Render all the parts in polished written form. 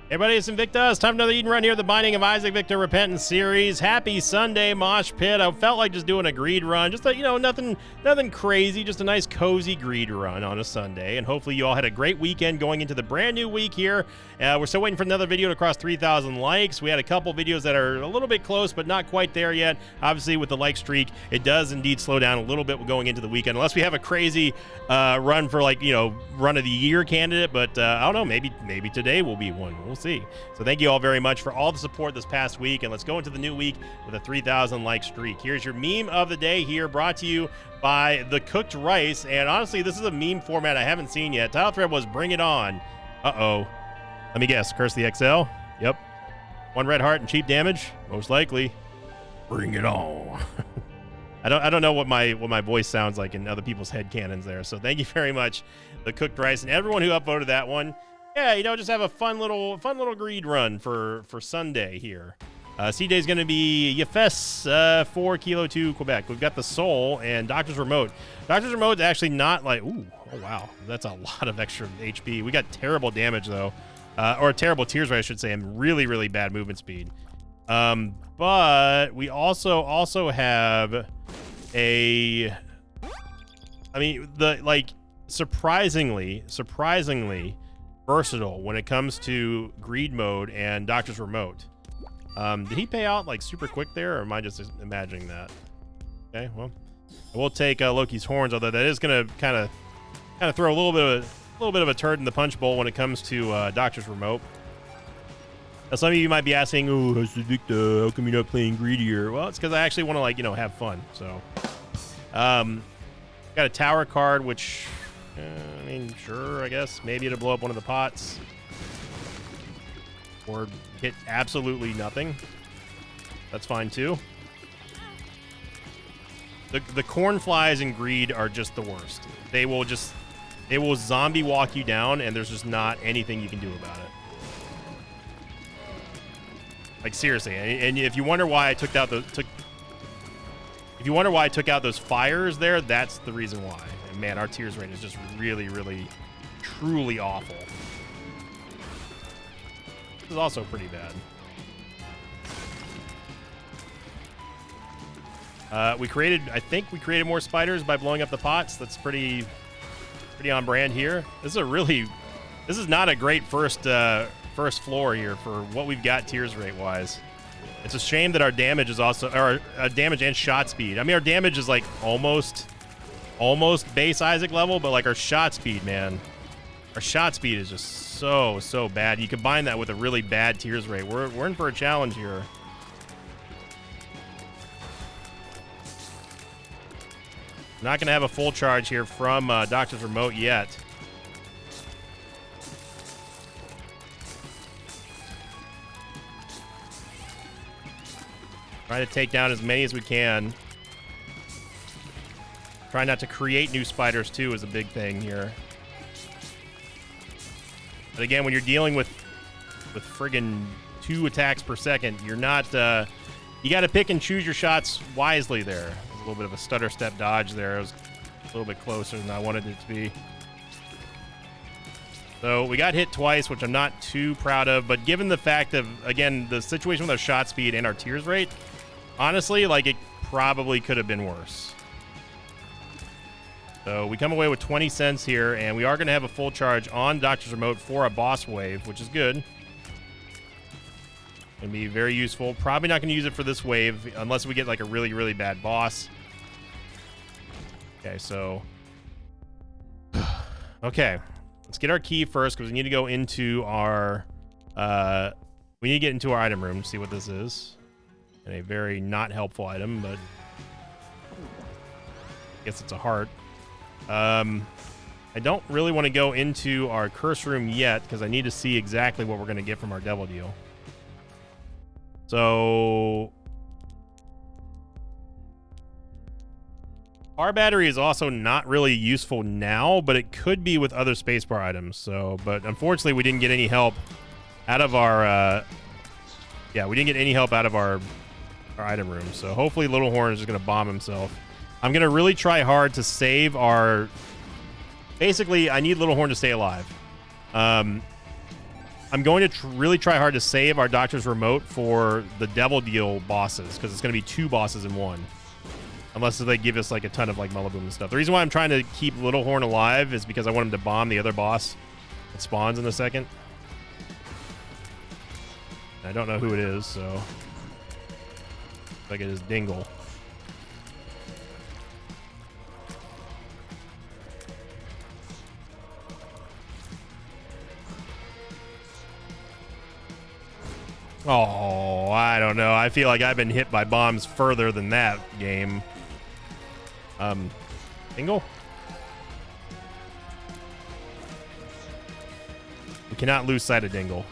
Everybody, it's Invictus. Time for another Eden run here, the Binding of Isaac Victor Repentance series. Happy Sunday, Mosh Pit. I felt like just doing a greed run. Just, nothing crazy. Just a nice, cozy greed run on a Sunday. And hopefully you all had a great weekend going into the brand new week here. We're still waiting for another video to cross 3,000 likes. We had a couple videos that are a little bit close, but not quite there yet. Obviously, with the like streak, it does indeed slow down a little bit going into the weekend, unless we have a crazy run for, run of the year candidate. But I don't know. Maybe today will be one. We'll see. So thank you all very much for all the support this past week, and let's go into the new week with a 3,000 like streak. Here's your meme of the day here, brought to you by The Cooked Rice. And honestly, this is a meme format I haven't seen yet. Title thread was Bring It On. Uh-oh. Let me guess. Curse the XL? Yep. One red heart and cheap damage? Most likely. Bring it on. I don't know what my voice sounds like in other people's head canons there. So thank you very much, The Cooked Rice, and everyone who upvoted that one. Yeah, just have a fun little greed run for Sunday here. C-Day is going to be Yefes 4 Kilo 2 Quebec. We've got the Soul and Doctor's Remote. Doctor's Remote is actually not like, ooh, oh wow, that's a lot of extra HP. We got terrible damage though, or terrible tears rate, I should say, and really, really bad movement speed. But we also have surprisingly versatile when it comes to greed mode and Doctor's Remote. Did he pay out like super quick there, or am I just imagining that? Okay, well, we'll take Loki's horns, although that is gonna kind of throw a little bit of a turd in the punch bowl when it comes to Doctor's Remote. Now, some of you might be asking, "Oh, Victor, how come you're not playing greedier?" Well, it's because I actually want to have fun. So, got a tower card, which. I mean, sure, I guess. Maybe it'll blow up one of the pots. Or hit absolutely nothing. That's fine, too. The corn flies in greed are just the worst. They will zombie walk you down, and there's just not anything you can do about it. Like, seriously. And if you wonder why I took out those fires there, that's the reason why. Man, our tears rate is just really, really, truly awful. This is also pretty bad. I think we created more spiders by blowing up the pots. That's pretty on brand here. This is not a great first floor here for what we've got tears rate wise. It's a shame that our damage is also, or damage and shot speed. I mean, our damage is like almost base Isaac level, but like our shot speed, man, our shot speed is just so bad. You combine that with a really bad tears rate, we're in for a challenge here. Not gonna have a full charge here from Doctor's Remote yet. Try to take down as many as we can. Try not to create new spiders, too, is a big thing here. But again, when you're dealing with friggin' 2 attacks per second, you're not... you got to pick and choose your shots wisely there. There's a little bit of a stutter step dodge there. It was a little bit closer than I wanted it to be. So we got hit twice, which I'm not too proud of. But given the fact of, again, the situation with our shot speed and our tears rate, honestly, like, it probably could have been worse. So we come away with 20 cents here, and we are going to have a full charge on Doctor's Remote for a boss wave, which is good. Going to be very useful. Probably not going to use it for this wave unless we get like a really, really bad boss. Okay, so... Okay, let's get our key first because we need to go into our... we need to get into our item room to see what this is. And a very not helpful item, but... I guess it's a heart. I don't really want to go into our curse room yet because I need to see exactly what we're going to get from our devil deal. So our battery is also not really useful now, but it could be with other spacebar items. So, but unfortunately we didn't get any help out of our, we didn't get any help out of our item room. So hopefully Little Horn is just going to bomb himself. I'm going to really try hard to save our... Basically, I need Little Horn to stay alive. I'm going to really try hard to save our Doctor's Remote for the Devil Deal bosses, because it's going to be 2 bosses in one. Unless they give us like a ton of like Mullaboom and stuff. The reason why I'm trying to keep Little Horn alive is because I want him to bomb the other boss that spawns in a second. I don't know who it is, so looks like it is Dingle. Oh, I don't know. I feel like I've been hit by bombs further than that game. Dingle? We cannot lose sight of Dingle.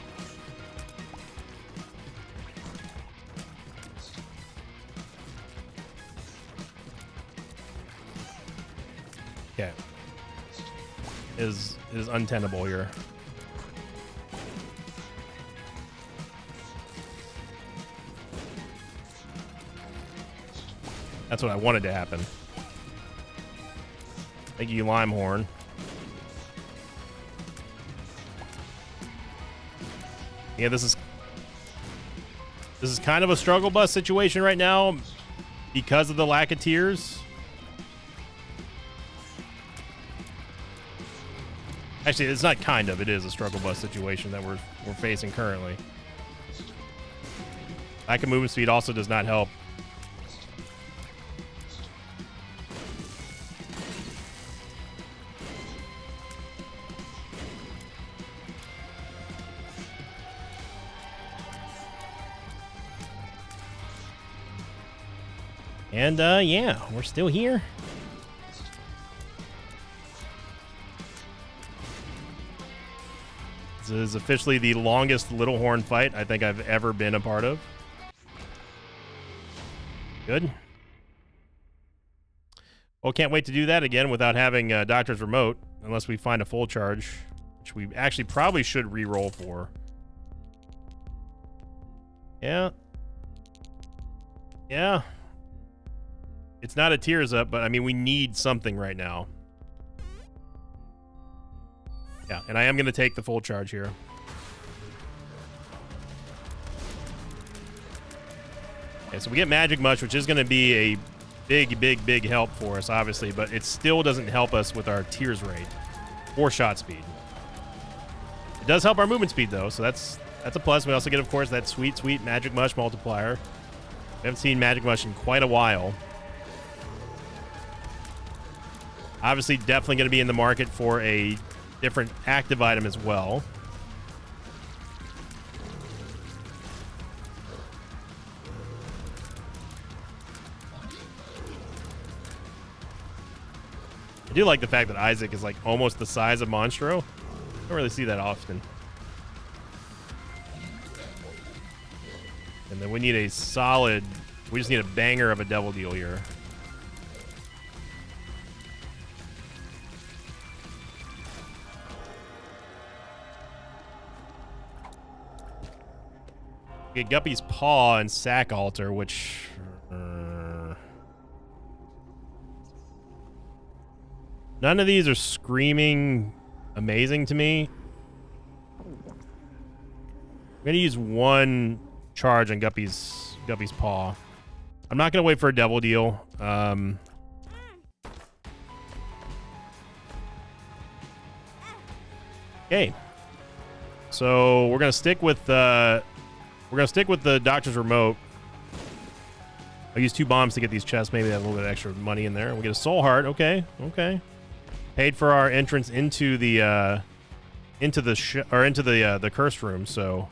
Okay. It is untenable here. That's what I wanted to happen. Thank you, Limehorn. Yeah, this is kind of a struggle bus situation right now because of the lack of tiers. Actually, it's not kind of. It is a struggle bus situation that we're facing currently. Lack of movement speed also does not help. And, yeah, we're still here. This is officially the longest Little Horn fight I think I've ever been a part of. Good. Well, can't wait to do that again without having Doctor's Remote, unless we find a full charge, which we actually probably should re-roll for. Yeah. Yeah. It's not a Tears Up, but I mean, we need something right now. Yeah, and I am going to take the full charge here. Okay, so we get Magic Mush, which is going to be a big help for us, obviously, but it still doesn't help us with our Tears rate or shot speed. It does help our movement speed, though, so that's a plus. We also get, of course, that sweet Magic Mush multiplier. We haven't seen Magic Mush in quite a while. Obviously, definitely going to be in the market for a different active item as well. I do like the fact that Isaac is like almost the size of Monstro. Don't really see that often. And then we need a solid, we just need a banger of a Devil Deal here. Get Guppy's Paw and Sack Altar, which... none of these are screaming amazing to me. I'm going to use one charge on Guppy's Paw. I'm not going to wait for a Devil Deal. Okay. So we're going to stick with... we're going to stick with the Doctor's Remote. I'll use 2 bombs to get these chests. Maybe have a little bit of extra money in there. We get a Soul Heart. Okay. Okay. Paid for our entrance into the the Curse Room, so.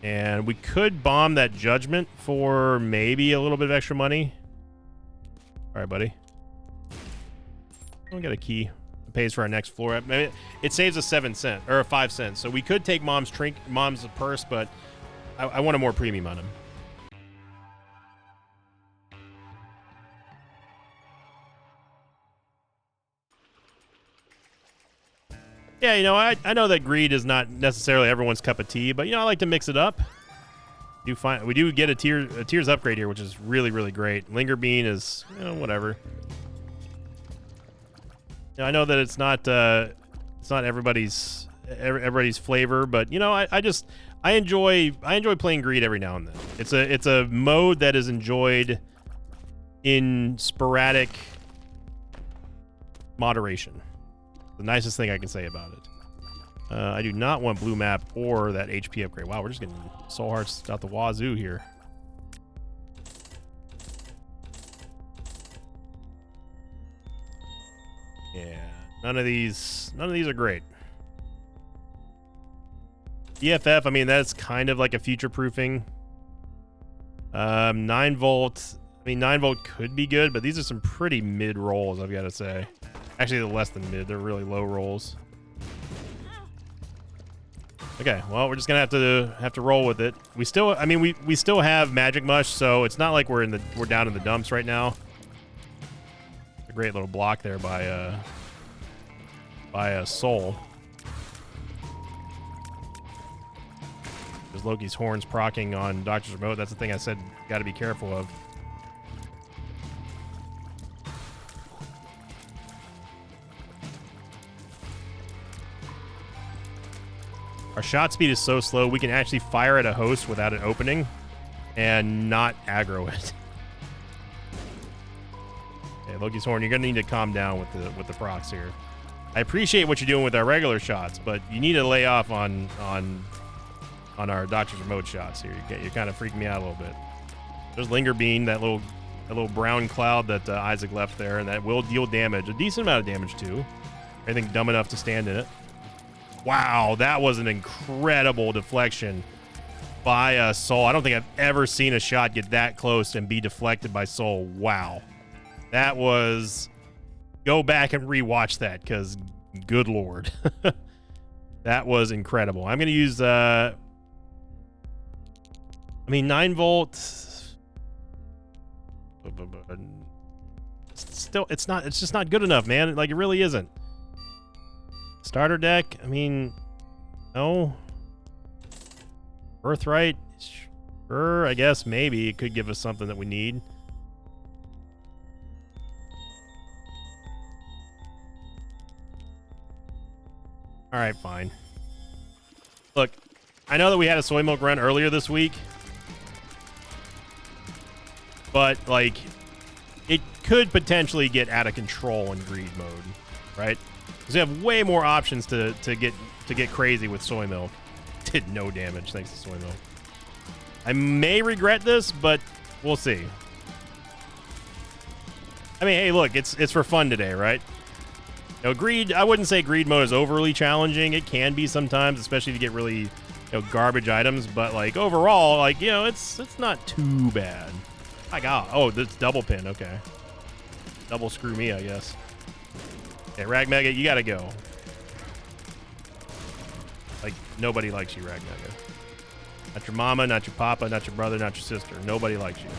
And we could bomb that Judgment for maybe a little bit of extra money. All right, buddy. We got a key. It pays for our next floor. Maybe it saves us 7 cents or 5 cents. So we could take Mom's purse, but I want a more premium on him. Yeah, you know, I know that greed is not necessarily everyone's cup of tea, but you know, I like to mix it up. We do get a Tears upgrade here, which is really great. Linger Bean is, you know, whatever. You know, I know that it's not everybody's everybody's flavor, but you know, I enjoy playing Greed every now and then. It's a mode that is enjoyed in sporadic moderation. The nicest thing I can say about it. I do not want blue map or that HP upgrade. Wow, we're just getting soul hearts out the wazoo here. Yeah, none of these are great. EFF, I mean, that's kind of like a future proofing. 9 volt. I mean, 9 volt could be good, but these are some pretty mid rolls, I've got to say. Actually, they're less than mid. They're really low rolls. Okay, well, we're just gonna have to roll with it. We still, I mean, we still have Magic Mush, so it's not like we're down in the dumps right now. A great little block there by Soul. There's Loki's horns proccing on Doctor's Remote. That's the thing I said, got to be careful of. Our shot speed is so slow, we can actually fire at a host without an opening and not aggro it. Okay, Loki's Horn, you're going to need to calm down with the procs here. I appreciate what you're doing with our regular shots, but you need to lay off on our Doctor's Remote shots here. You're kind of freaking me out a little bit. There's Linger Bean, that little brown cloud that Isaac left there, and that will deal damage, a decent amount of damage too. Anything dumb enough to stand in it. Wow, that was an incredible deflection by Soul. I don't think I've ever seen a shot get that close and be deflected by Soul. Wow. That was... Go back and rewatch that, because good lord. That was incredible. I'm going to use... I mean, 9 volt... Still, it's just not good enough, man. Like, it really isn't. Starter deck, I mean, no. Birthright, sure, I guess maybe it could give us something that we need. All right, fine. Look, I know that we had a soy milk run earlier this week, but like, it could potentially get out of control in greed mode, right? Because we have way more options to get crazy with soy milk. Did no damage thanks to soy milk. I may regret this, but we'll see. I mean, hey, look, it's for fun today, right? You know, greed. I wouldn't say greed mode is overly challenging. It can be sometimes, especially if you get really, you know, garbage items. But like overall, like, you know, it's not too bad. I got. Oh, that's double pin. Okay, double screw me, I guess. Okay, Rag Mega, you gotta go. Like, nobody likes you, Rag Mega. Not your mama, not your papa, not your brother, not your sister. Nobody likes you.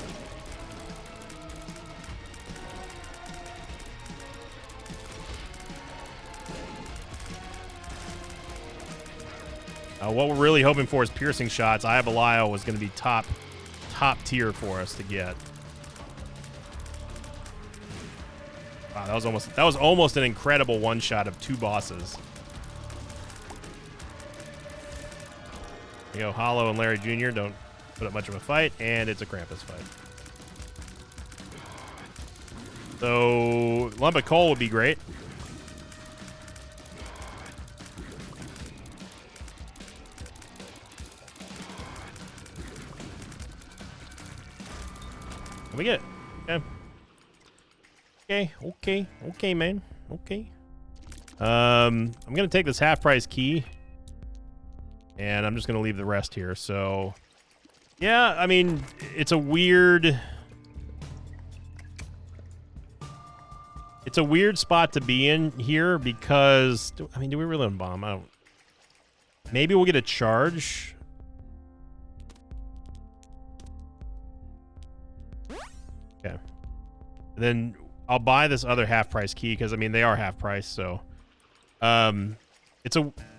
What we're really hoping for is piercing shots. I have Belial was going to be top tier for us to get. Wow, that was almost an incredible one shot of 2 bosses. You know, Hollow and Larry Jr. don't put up much of a fight, and it's a Krampus fight. So Lump of Coal would be great. We get it. Okay, man. Okay. I'm gonna take this half price key, and I'm just gonna leave the rest here. So, yeah, I mean, it's a weird spot to be in here because, I mean, do we really want bomb? I don't. Maybe we'll get a charge. Okay. And then I'll buy this other half price key because, I mean, they are half price. So,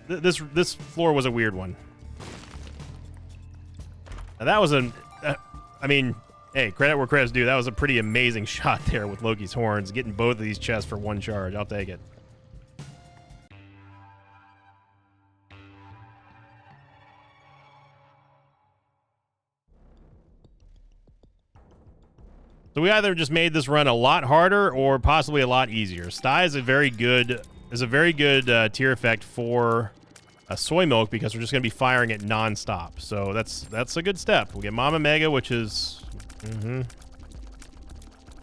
this floor was a weird one. Now that was I mean, hey, credit where credit's due. That was a pretty amazing shot there with Loki's horns, getting both of these chests for 1 charge. I'll take it. So we either just made this run a lot harder or possibly a lot easier. Sty is a very good tier effect for soy milk because we're just going to be firing it non-stop. So that's a good step. We'll get Mama Mega, which is...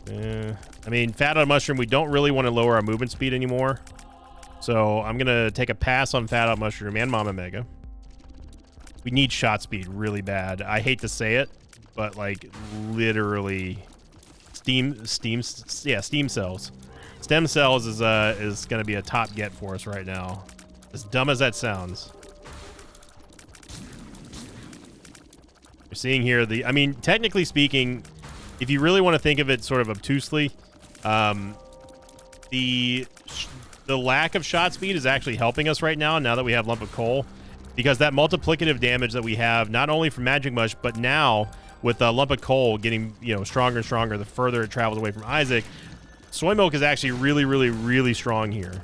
I mean, Fat Out Mushroom, we don't really want to lower our movement speed anymore. So I'm going to take a pass on Fat Out Mushroom and Mama Mega. We need shot speed really bad. I hate to say it, but like literally steam cells. Stem cells is going to be a top get for us right now. As dumb as that sounds. You're seeing here I mean, technically speaking, if you really want to think of it sort of obtusely, the lack of shot speed is actually helping us right now that we have Lump of Coal, because that multiplicative damage that we have, not only from Magic Mush, but now with Lump of Coal getting, you know, stronger and stronger the further it travels away from Isaac, Soy Milk is actually really, really, really strong here.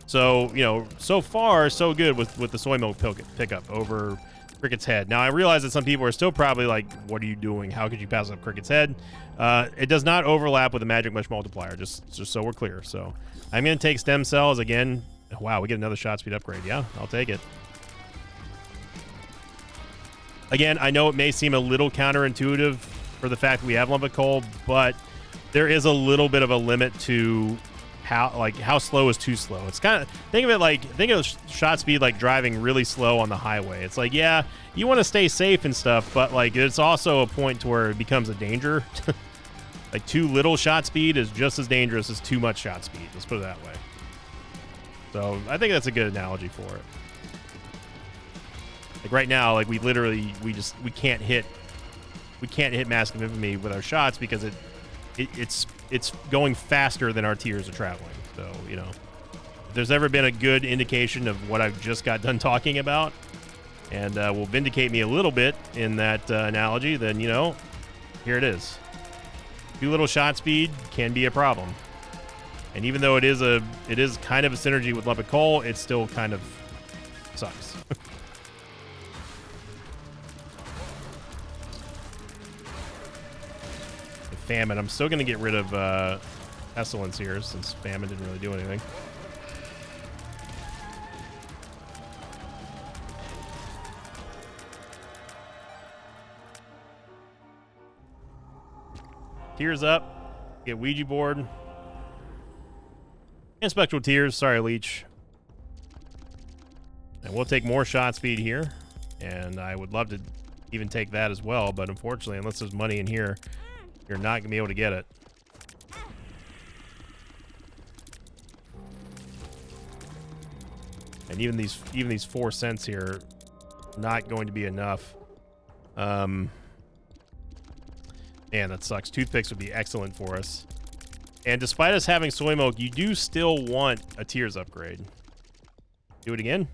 So, you know, so far, so good with the Soy Milk pickup over Cricket's Head. Now, I realize that some people are still probably like, what are you doing? How could you pass up Cricket's Head? It does not overlap with the Magic Mush multiplier, just so we're clear. So I'm going to take Stem Cells again. Wow, we get another shot speed upgrade. Yeah, I'll take it. Again, I know it may seem a little counterintuitive for the fact that we have Lump of Coal, but there is a little bit of a limit to how slow is too slow. It's kind of, think of shot speed like driving really slow on the highway. It's like, yeah, you want to stay safe and stuff, but like it's also a point to where it becomes a danger. Like too little shot speed is just as dangerous as too much shot speed. Let's put it that way. So I think that's a good analogy for it. Like right now, like we can't hit Mask of Infamy with our shots because it's going faster than our tiers are traveling. So, you know, if there's ever been a good indication of what I've just got done talking about, and will vindicate me a little bit in that analogy, then, you know, here it is. Too little shot speed can be a problem. And even though it is kind of a synergy with Lump of Coal, it still kind of sucks. Famine. I'm still going to get rid of Pestilence here since Famine didn't really do anything. Tears up. Get Ouija board. And Spectral Tears. Sorry, Leech. And we'll take more shot speed here. And I would love to even take that as well. But unfortunately, unless there's money in here, you're not going to be able to get it. And even these 4 cents here, not going to be enough. Man, that sucks. Toothpicks would be excellent for us. And despite us having Soy Milk, you do still want a Tears upgrade. Do it again.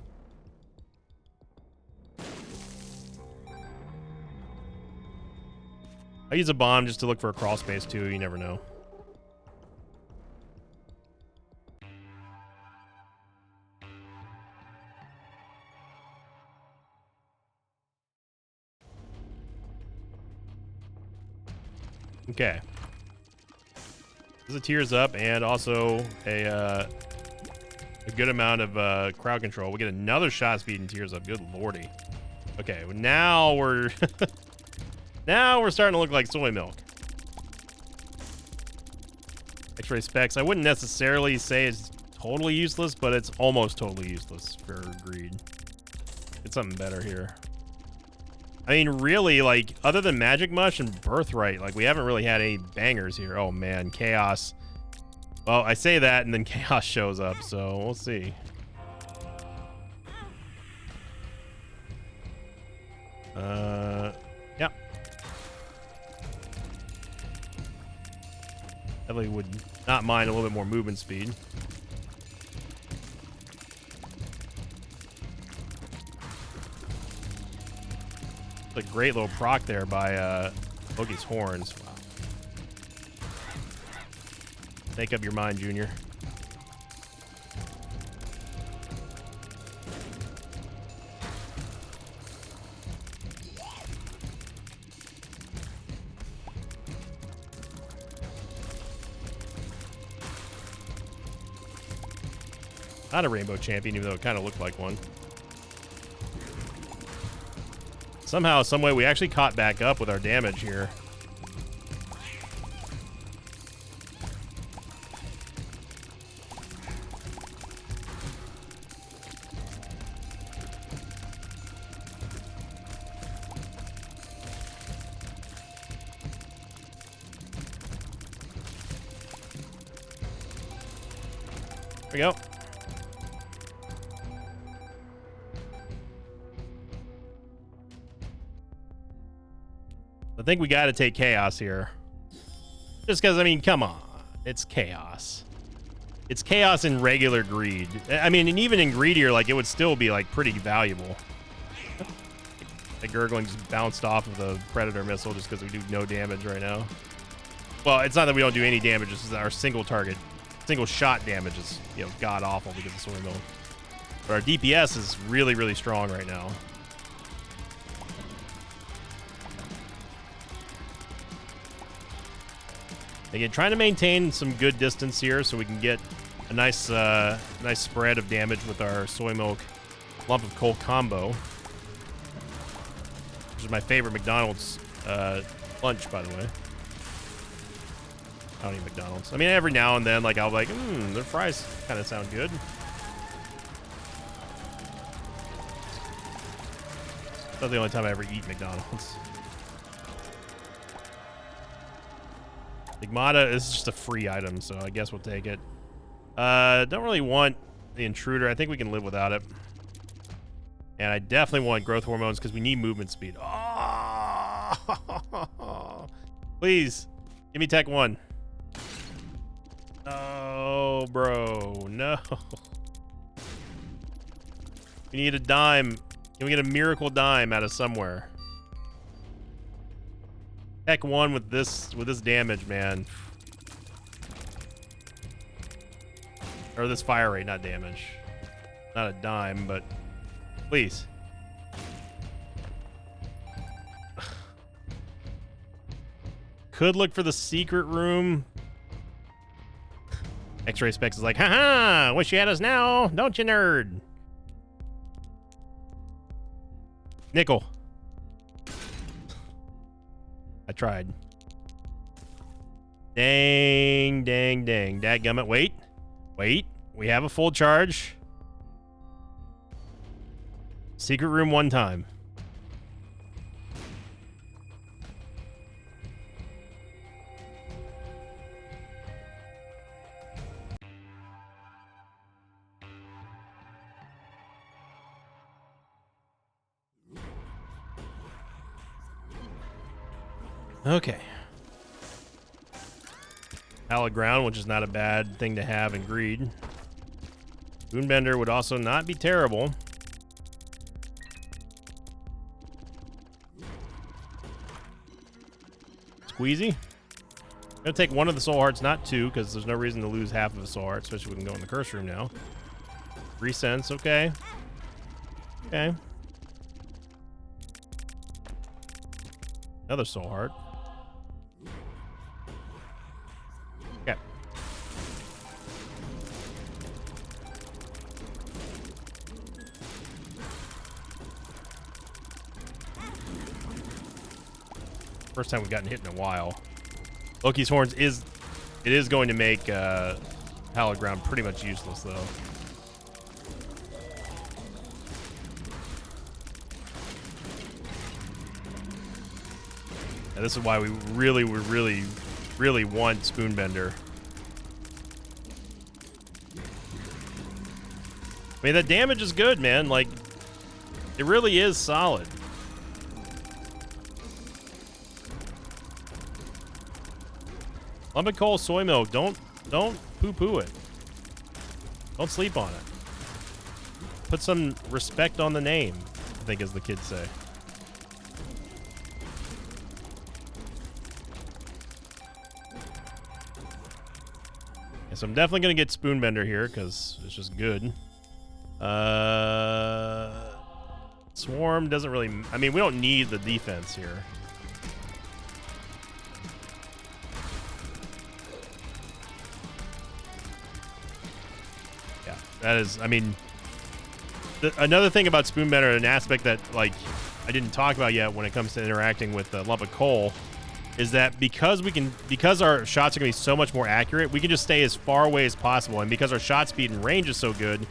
I use a bomb just to look for a crawl space too. You never know. Okay. This is a Tears up and also a good amount of crowd control. We get another shot speed and Tears up. Good lordy. Okay, well, now we're now we're starting to look like Soy Milk. X-ray specs. I wouldn't necessarily say it's totally useless, but it's almost totally useless for greed. Get something better here. I mean, really, like, other than Magic Mush and Birthright, like, we haven't really had any bangers here. Oh, man, Chaos. Well, I say that, and then Chaos shows up, so we'll see. Yeah. Definitely would not mind a little bit more movement speed. A great little proc there by Loki's horns. Wow. Make up your mind, Junior. Not a rainbow champion, even though it kind of looked like one. Somehow, some way, we actually caught back up with our damage here. There we go. I think we got to take Chaos here. Just because, I mean, come on. It's Chaos. It's Chaos in regular Greed. I mean, and even in Greedier, like, it would still be, like, pretty valuable. The Gurgling just bounced off of the Predator missile just because we do no damage right now. Well, it's not that we don't do any damage. It's just that our single target, single shot damage is, you know, god-awful because of Soy Milk. But our DPS is really, really strong right now. Again, trying to maintain some good distance here so we can get a nice nice spread of damage with our Soy Milk Lump of Coal combo. Which is my favorite McDonald's lunch, by the way. I don't eat McDonald's. I mean, every now and then, like, I'll be like, their fries kind of sound good. That's the only time I ever eat McDonald's. Stigmata is just a free item, so I guess we'll take it. Don't really want the Intruder. I think we can live without it. And I definitely want growth hormones because we need movement speed. Oh! Please, give me Tech 1. Oh, bro, no. We need a dime. Can we get a miracle dime out of somewhere? Tech 1 with this damage, man. Or this fire rate, not damage. Not a dime, but please. Could look for the secret room. X-Ray Specs is like, haha, wish you had us now, don't you, nerd? Nickel. I tried. Dang, dang, dang. Dadgummit. Wait. Wait. We have a full charge. Secret room one time. Okay. Hallowed Ground, which is not a bad thing to have in Greed. Spoonbender would also not be terrible. Squeezy. I'm gonna take one of the soul hearts, not two, because there's no reason to lose half of a soul heart, especially when we can go in the curse room now. 3 cents, okay. Okay. Another soul heart. Okay. First time we've gotten hit in a while. Loki's Horns is going to make Hallowed Ground pretty much useless though. And this is why we really want Spoonbender. I mean, that damage is good, man. Like, it really is solid. Lump of Coal Soy Milk. Don't poo-poo it. Don't sleep on it. Put some respect on the name, I think, as the kids say. So I'm definitely going to get Spoonbender here because it's just good. Swarm doesn't really... I mean, we don't need the defense here. Yeah. That is, I mean, another thing about Spoonbender, an aspect that like I didn't talk about yet when it comes to interacting with the lump of coal, is that because our shots are gonna be so much more accurate, we can just stay as far away as possible, and because our shot speed and range is so good,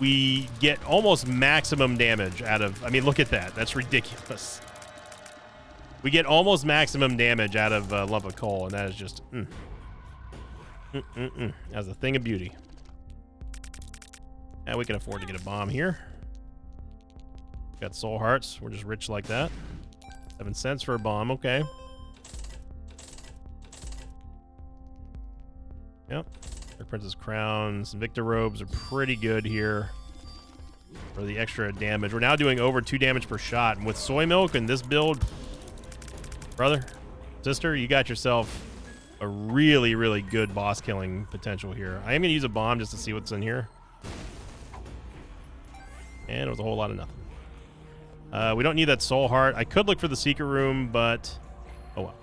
we get almost maximum damage out of. I mean, look at that. That's ridiculous. We get almost maximum damage out of lump of coal, and that is just that's a thing of beauty. Yeah, we can afford to get a bomb here. Got soul hearts. We're just rich like that. 7 cents for a bomb. Okay. Yep. Dark Princess crowns. Victor robes are pretty good here for the extra damage. We're now doing over 2 damage per shot, and with soy milk and this build, brother, sister, you got yourself a really, really good boss killing potential here. I am gonna use a bomb just to see what's in here. And it was a whole lot of nothing. We don't need that soul heart. I could look for the secret room, but oh well.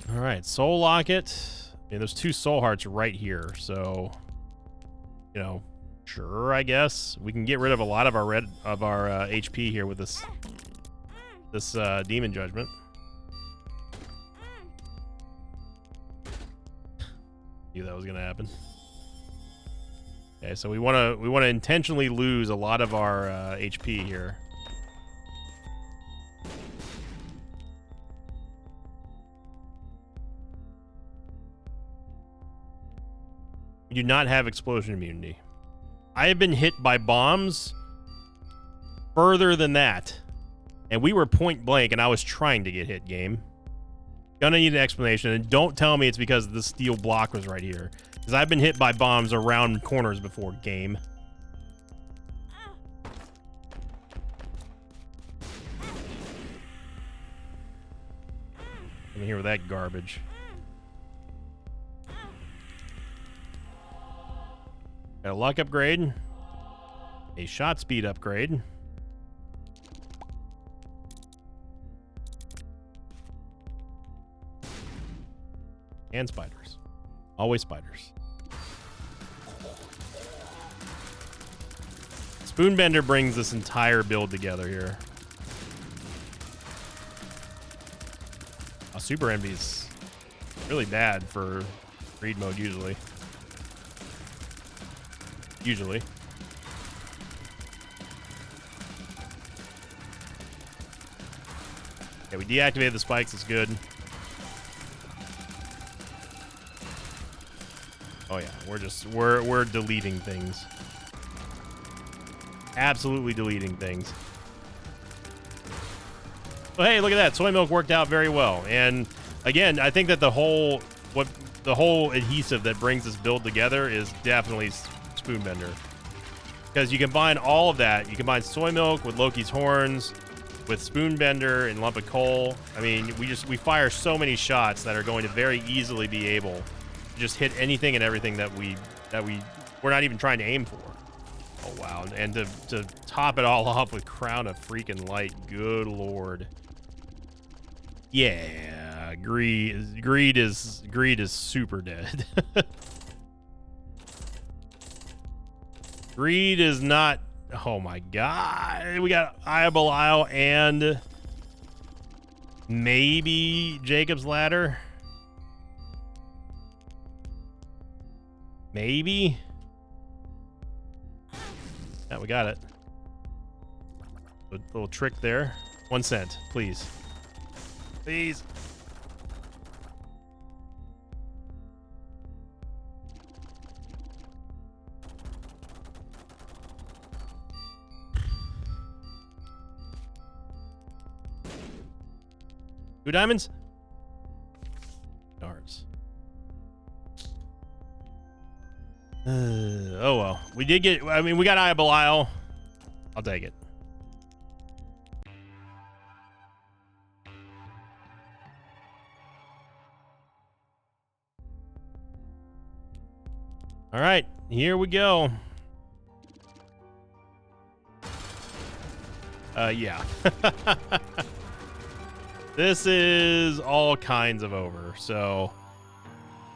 All right, soul locket. And there's 2 soul hearts right here, so you know, sure, I guess we can get rid of a lot of our HP here with this demon judgment. Knew that was gonna happen. Okay, so we wanna intentionally lose a lot of our HP here. We do not have explosion immunity. I have been hit by bombs further than that. And we were point blank, and I was trying to get hit, game. Gonna need an explanation, and don't tell me it's because the steel block was right here. Because I've been hit by bombs around corners before, game. I'm here with that garbage. Got a luck upgrade. A shot speed upgrade. And spiders. Always spiders. Spoonbender brings this entire build together here. Super Envy's really bad for greed mode usually. Usually. Okay, we deactivated the spikes. It's good. Oh yeah, we're deleting things. Absolutely deleting things. Well, hey, look at that. Soy milk worked out very well. And again, I think that the whole adhesive that brings this build together is definitely Spoonbender, because you combine all of that. You combine soy milk with Loki's horns, with Spoonbender and lump of coal. I mean, we fire so many shots that are going to very easily be able to just hit anything and everything that we're not even trying to aim for. Oh wow! And to top it all off with Crown of Freaking Light. Good lord. Yeah, greed is super dead. Greed is not. Oh my god. We got Eye of Belial and maybe Jacob's Ladder. Maybe. Yeah, we got it. A little trick there. 1 cent, please. Please. Two diamonds? Darts. Oh well. We did get, I mean, we got Eye of Belial. I'll take it. All right, here we go. Yeah. This is all kinds of over. So,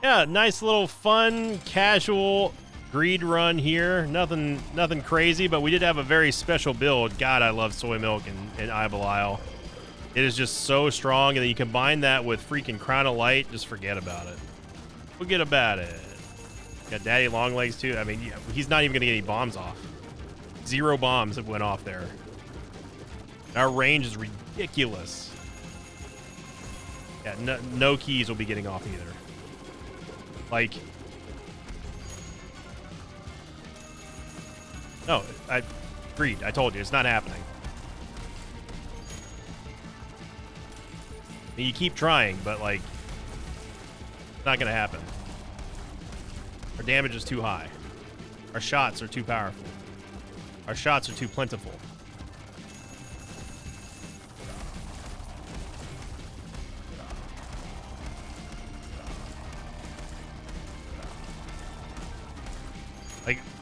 yeah, nice little fun, casual greed run here. Nothing crazy, but we did have a very special build. God, I love soy milk and Ibelial. It is just so strong, and then you combine that with freaking Crown of Light, just forget about it. Forget about it. Got Daddy Longlegs, too. I mean, yeah, he's not even going to get any bombs off. 0 bombs have went off there. Our range is ridiculous. Yeah, no keys will be getting off either. Like... No, Greed. I told you, it's not happening. I mean, you keep trying, but, like, it's not going to happen. Our damage is too high. Our shots are too powerful. Our shots are too plentiful.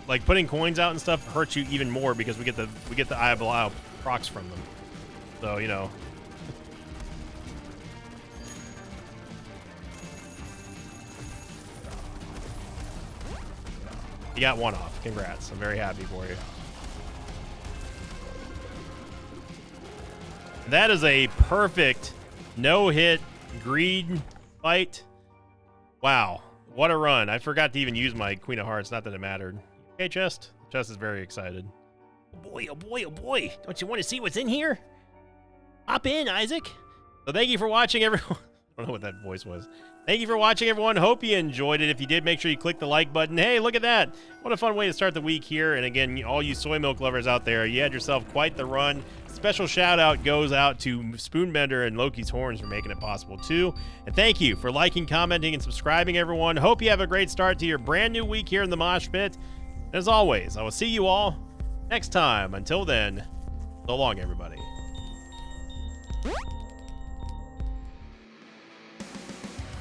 Like putting coins out and stuff hurts you even more because we get the Eye of Belial procs from them. So, you know. You got 1 off. Congrats. I'm very happy for you. That is a perfect no-hit greed fight. Wow. What a run. I forgot to even use my Queen of Hearts. Not that it mattered. Okay, Chest? Chest is very excited. Oh boy, oh boy, oh boy. Don't you want to see what's in here? Hop in, Isaac. So thank you for watching, everyone. I don't know what that voice was. Thank you for watching, everyone. Hope you enjoyed it. If you did, make sure you click the like button. Hey, look at that. What a fun way to start the week here. And again, all you soy milk lovers out there, you had yourself quite the run. Special shout out goes out to Spoonbender and Loki's Horns for making it possible too. And thank you for liking, commenting, and subscribing, everyone. Hope you have a great start to your brand new week here in the Mosh Pit. As always, I will see you all next time. Until then, so long, everybody.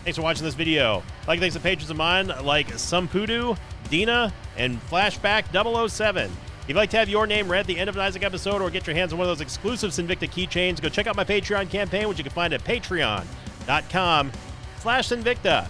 Thanks for watching this video. Like, thanks to patrons of mine like Sumpudu, Dina, and Flashback 007. If you'd like to have your name read at the end of an Isaac episode or get your hands on one of those exclusive Sinvicta keychains, go check out my Patreon campaign, which you can find at patreon.com/Sinvicta.